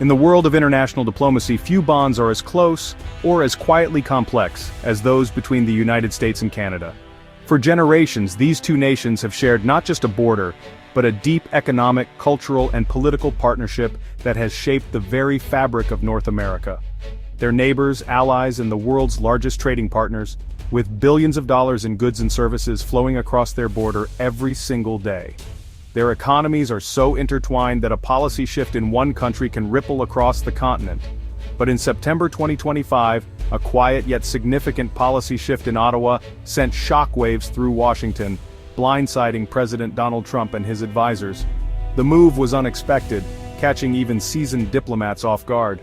In the world of international diplomacy, few bonds are as close or as quietly complex as those between the United States and Canada. For generations, these two nations have shared not just a border, but a deep economic, cultural, and political partnership that has shaped the very fabric of North America. They're neighbors, allies, and the world's largest trading partners, with billions of dollars in goods and services flowing across their border every single day. Their economies are so intertwined that a policy shift in one country can ripple across the continent. But in September 2025, a quiet yet significant policy shift in Ottawa sent shockwaves through Washington, blindsiding President Donald Trump and his advisors. The move was unexpected, catching even seasoned diplomats off guard.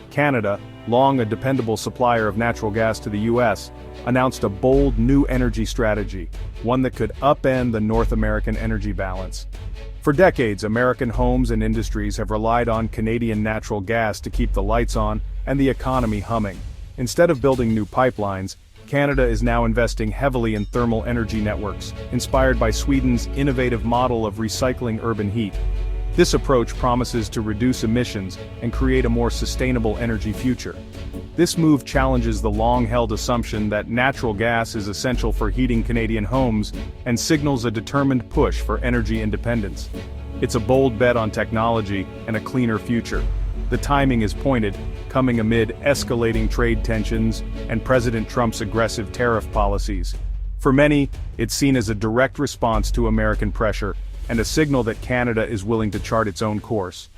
Canada, long a dependable supplier of natural gas to the U.S., announced a bold new energy strategy, one that could upend the North American energy balance. For decades, American homes and industries have relied on Canadian natural gas to keep the lights on and the economy humming. Instead of building new pipelines, Canada is now investing heavily in thermal energy networks, inspired by Sweden's innovative model of recycling urban heat. This approach promises to reduce emissions and create a more sustainable energy future. This move challenges the long-held assumption that natural gas is essential for heating Canadian homes and signals a determined push for energy independence. It's a bold bet on technology and a cleaner future. The timing is pointed, coming amid escalating trade tensions and President Trump's aggressive tariff policies. For many, it's seen as a direct response to American pressure, and a signal that Canada is willing to chart its own course.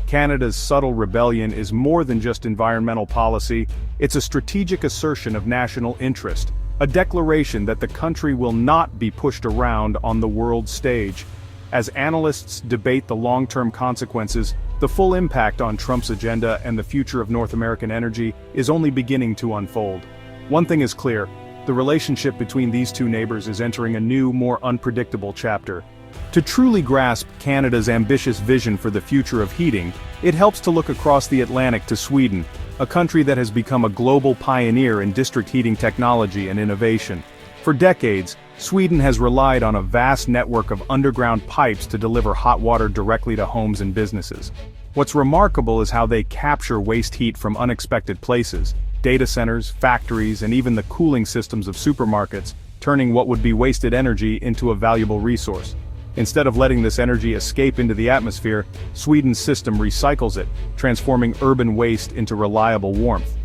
Canada's subtle rebellion is more than just environmental policy, it's a strategic assertion of national interest, a declaration that the country will not be pushed around on the world stage. As analysts debate the long-term consequences, the full impact on Trump's agenda and the future of North American energy is only beginning to unfold. One thing is clear, the relationship between these two neighbors is entering a new, more unpredictable chapter. To truly grasp Canada's ambitious vision for the future of heating, it helps to look across the Atlantic to Sweden, a country that has become a global pioneer in district heating technology and innovation. For decades, Sweden has relied on a vast network of underground pipes to deliver hot water directly to homes and businesses. What's remarkable is how they capture waste heat from unexpected places, data centers, factories, and even the cooling systems of supermarkets, turning what would be wasted energy into a valuable resource. Instead of letting this energy escape into the atmosphere, Sweden's system recycles it, transforming urban waste into reliable warmth.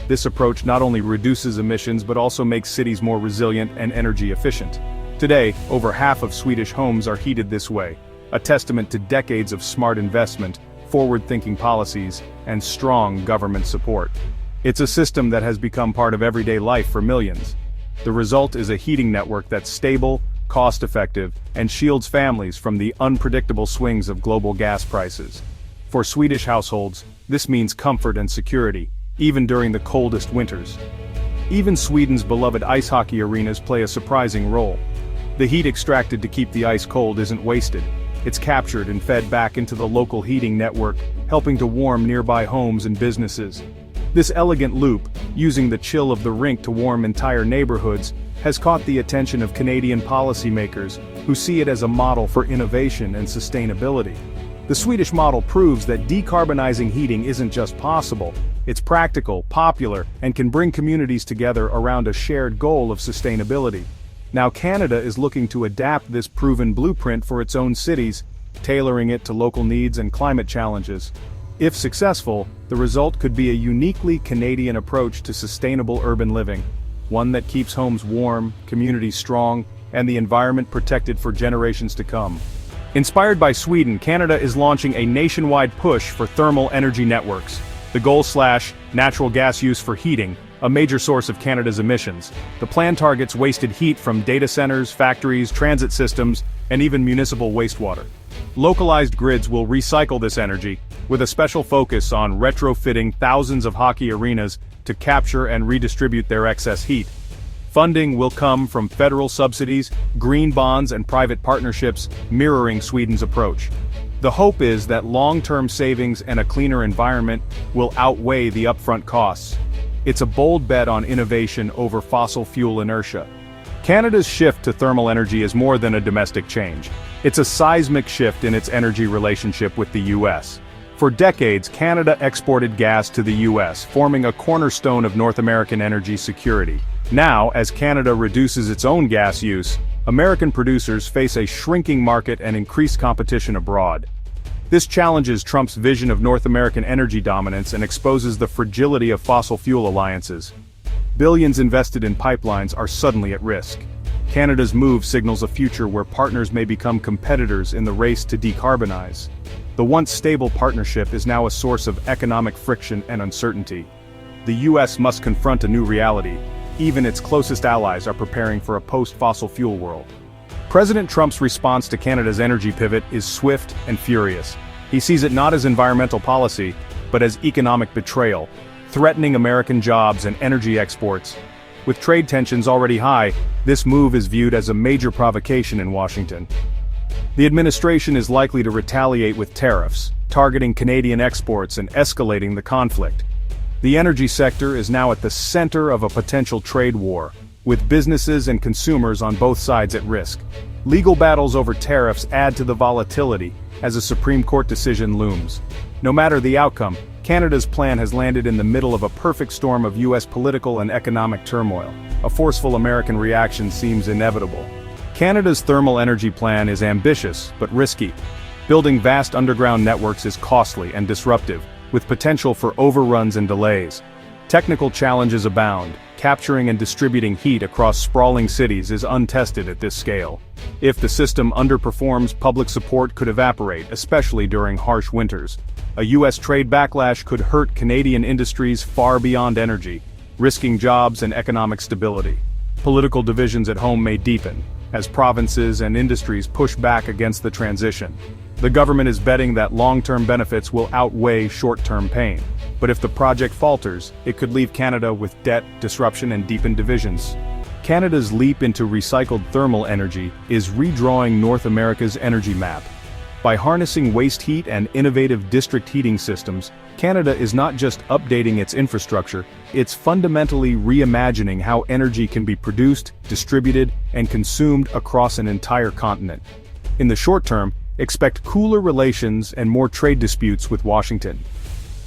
This approach not only reduces emissions but also makes cities more resilient and energy efficient. Today, over half of Swedish homes are heated this way, a testament to decades of smart investment, forward-thinking policies, and strong government support. It's a system that has become part of everyday life for millions. The result is a heating network that's stable, cost-effective, and shields families from the unpredictable swings of global gas prices. For Swedish households, this means comfort and security, even during the coldest winters. Even Sweden's beloved ice hockey arenas play a surprising role. The heat extracted to keep the ice cold isn't wasted. It's captured and fed back into the local heating network, helping to warm nearby homes and businesses. This elegant loop, using the chill of the rink to warm entire neighborhoods, has caught the attention of Canadian policymakers, who see it as a model for innovation and sustainability. The Swedish model proves that decarbonizing heating isn't just possible, it's practical, popular, and can bring communities together around a shared goal of sustainability. Now Canada is looking to adapt this proven blueprint for its own cities, tailoring it to local needs and climate challenges. If successful, the result could be a uniquely Canadian approach to sustainable urban living, one that keeps homes warm, communities strong, and the environment protected for generations to come. Inspired by Sweden, Canada is launching a nationwide push for thermal energy networks. The goal / natural gas use for heating, a major source of Canada's emissions. The plan targets wasted heat from data centers, factories, transit systems, and even municipal wastewater. Localized grids will recycle this energy, with a special focus on retrofitting thousands of hockey arenas to capture and redistribute their excess heat. Funding will come from federal subsidies, green bonds, and private partnerships, mirroring Sweden's approach. The hope is that long-term savings and a cleaner environment will outweigh the upfront costs. It's a bold bet on innovation over fossil fuel inertia. Canada's shift to thermal energy is more than a domestic change. It's a seismic shift in its energy relationship with the U.S. For decades, Canada exported gas to the US, forming a cornerstone of North American energy security. Now, as Canada reduces its own gas use, American producers face a shrinking market and increased competition abroad. This challenges Trump's vision of North American energy dominance and exposes the fragility of fossil fuel alliances. Billions invested in pipelines are suddenly at risk. Canada's move signals a future where partners may become competitors in the race to decarbonize. The once stable partnership is now a source of economic friction and uncertainty. The US must confront a new reality. Even its closest allies are preparing for a post-fossil fuel world. President Trump's response to Canada's energy pivot is swift and furious. He sees it not as environmental policy, but as economic betrayal, threatening American jobs and energy exports. With trade tensions already high, this move is viewed as a major provocation in Washington. The administration is likely to retaliate with tariffs, targeting Canadian exports and escalating the conflict. The energy sector is now at the center of a potential trade war, with businesses and consumers on both sides at risk. Legal battles over tariffs add to the volatility as a Supreme Court decision looms. No matter the outcome, Canada's plan has landed in the middle of a perfect storm of US political and economic turmoil. A forceful American reaction seems inevitable. Canada's thermal energy plan is ambitious, but risky. Building vast underground networks is costly and disruptive, with potential for overruns and delays. Technical challenges abound. Capturing and distributing heat across sprawling cities is untested at this scale. If the system underperforms, public support could evaporate, especially during harsh winters. A US trade backlash could hurt Canadian industries far beyond energy, risking jobs and economic stability. Political divisions at home may deepen, as provinces and industries push back against the transition. The government is betting that long-term benefits will outweigh short-term pain. But if the project falters, it could leave Canada with debt, disruption, and deepened divisions. Canada's leap into recycled thermal energy is redrawing North America's energy map. By harnessing waste heat and innovative district heating systems, Canada is not just updating its infrastructure, it's fundamentally reimagining how energy can be produced, distributed, and consumed across an entire continent. In the short term, expect cooler relations and more trade disputes with Washington.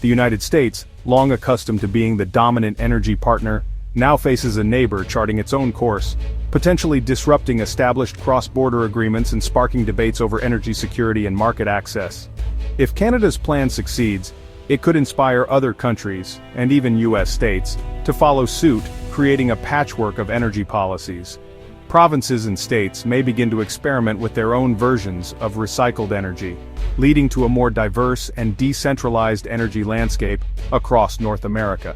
The United States, long accustomed to being the dominant energy partner, now faces a neighbor charting its own course, potentially disrupting established cross-border agreements and sparking debates over energy security and market access. If Canada's plan succeeds, it could inspire other countries, and even US states, to follow suit, creating a patchwork of energy policies. Provinces and states may begin to experiment with their own versions of recycled energy, leading to a more diverse and decentralized energy landscape across North America.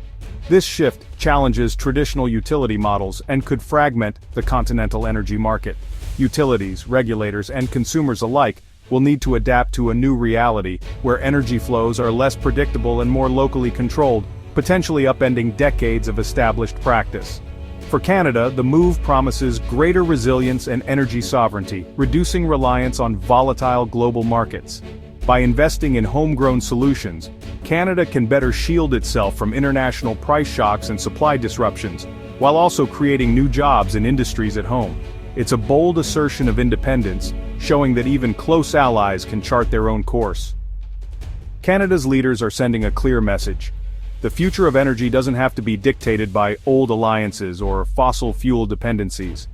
This shift challenges traditional utility models and could fragment the continental energy market. Utilities, regulators, and consumers alike will need to adapt to a new reality where energy flows are less predictable and more locally controlled, potentially upending decades of established practice. For Canada, the move promises greater resilience and energy sovereignty, reducing reliance on volatile global markets. By investing in homegrown solutions, Canada can better shield itself from international price shocks and supply disruptions, while also creating new jobs and industries at home. It's a bold assertion of independence, showing that even close allies can chart their own course. Canada's leaders are sending a clear message. The future of energy doesn't have to be dictated by old alliances or fossil fuel dependencies.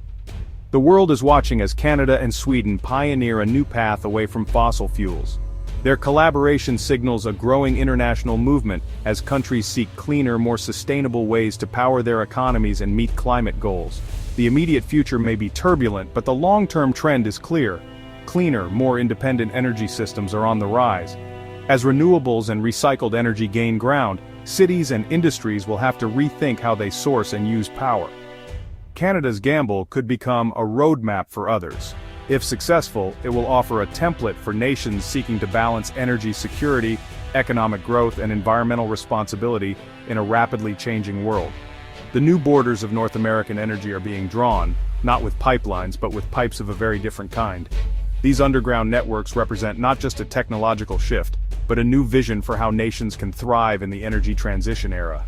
The world is watching as Canada and Sweden pioneer a new path away from fossil fuels. Their collaboration signals a growing international movement as countries seek cleaner, more sustainable ways to power their economies and meet climate goals. The immediate future may be turbulent, but the long-term trend is clear. Cleaner, more independent energy systems are on the rise. As renewables and recycled energy gain ground, cities and industries will have to rethink how they source and use power. Canada's gamble could become a roadmap for others. If successful, it will offer a template for nations seeking to balance energy security, economic growth, and environmental responsibility in a rapidly changing world. The new borders of North American energy are being drawn, not with pipelines but with pipes of a very different kind. These underground networks represent not just a technological shift, but a new vision for how nations can thrive in the energy transition era.